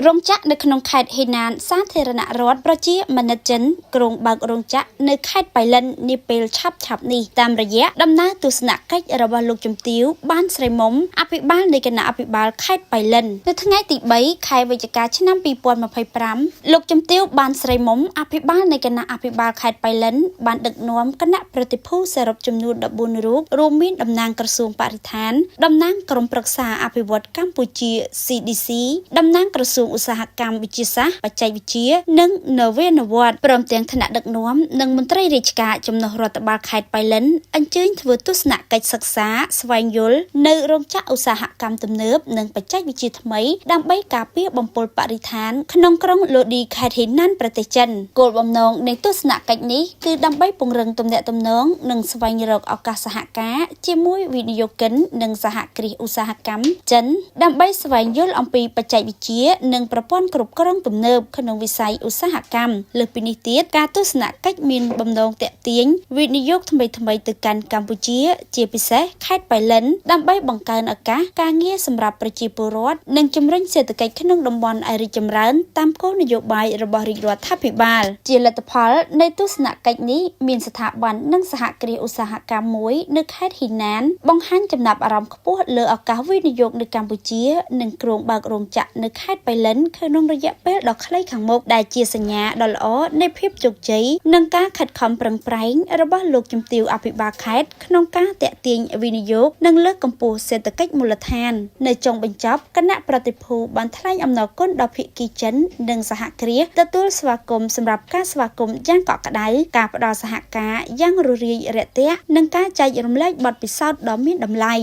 រោងចក្រនៅក្នុងខេត្តហេណានសាធារណរដ្ឋប្រជាមានិតចិនក្រុងបើករោងចក្រនៅខេត្តបៃលិននាពេលឆាប់នេះតាមរយៈដំណើរទស្សនកិច្ចរបស់លោកជំទាវបានស្រីមុំអភិបាលនៃគណៈអភិបាលខេត្តបៃលិននៅថ្ងៃទី3ខែវិច្ឆិកាឆ្នាំ2025លោកជំទាវបានស្រីមុំអភិបាលនៃគណៈអភិបាលខេត្តបៃលិនបានដឹកនាំគណៈប្រតិភូសរុបចំនួន14រូបរួមមានតំណាងក្រសួងបរិស្ថានតំណាងក្រុមប្រឹក្សាអភិវឌ្ឍកម្ពុជា CDC តំណាងក្រសួងឧស្សាហកម្មវិទ្យាសាស្ត្របច្ចេកវិទ្យានិងនវានុវត្តន៍ព្រមទាំងថ្នាក់ដឹកនាំនិងមន្ត្រីរាជការចំណុះរដ្ឋបាលខេត្តបៃលិនអញ្ជើញធ្វើទស្សនកិច្ចសិក្សាស្វែងយល់នៅរោងចក្រឧស្សាហកម្មទំនើបនិងបច្ចេកវិទ្យាថ្មីដើម្បីការពារបង្គោលបរិស្ថានក្នុងក្រុងលូឌីខេត្តហេណានប្រទេសចិនគោលបំណងនៃទស្សនកិច្ចនេះគឺដើម្បីពង្រឹងទំនាក់ទំនងនិងស្វែងរកឱកាសសហការជាមួយវិនិយោគិននិងសហគ្រាសឧស្សាហកម្មចិនដើម្បីស្វែងយល់អំពីបច្ចេកវិទ្យានិងប្រព័ន្ធគ្រប់គ្រងទំនើបក្នុងវិស័យឧស្សាហកម្មលើសពីនេះទៀតការទស្សនកិច្ចមានបំណងទាក់ទាញវិនិយោគថ្មីទៅកាន់កម្ពុជាជាពិសេសខេត្តបៃលិនដើម្បីបង្កើនឱកាសការងារសម្រាប់ប្រជាពលរដ្ឋនិងជំរុញសេដ្ឋកិច្ចក្នុងតំបន់ឲ្យរីកចម្រើនតាមគោលនយោបាយរបស់រាជរដ្ឋាភិបាលជាលទ្ធផលនៃទស្សនកិច្ចនេះមានស្ថាប័ននិងសហគ្រាសឧស្សាហកម្មមួយនៅខេត្តហេណានបង្ហាញចំណាប់អារម្មណ៍ខ្ពស់លើឱកាសវិនិយោគនៅកម្ពុជានិងក្រុងបើករោងចក្រនៅខេត្តបៃលិនក្នុងរយៈពេលដ៏ខ្លីខាងមុខដែលជាសញ្ញាដ៏ល្អនៃភាពជោគជ័យនិងការខិតខំប្រឹងប្រែងរបស់លោកជំទាវអភិបាលខេត្តក្នុងការទាក់ទាញវិនិយោគនិងលើកកម្ពស់សេដ្ឋកិច្ចមូលដ្ឋាននៅចុងបញ្ចប់គណៈប្រតិភូបានថ្លែងអំណរគុណដល់ភាគីចិននិងសហគ្រាសទទួលស្វាគមន៍សម្រាប់ការស្វាគមន៍យ៉ាងកក់ក្ដៅការផ្ដល់សហការយ៉ាងរស់រាយរាក់ទាក់និងការចែករំលែកបទពិសោធន៍ដ៏មានតម្លៃ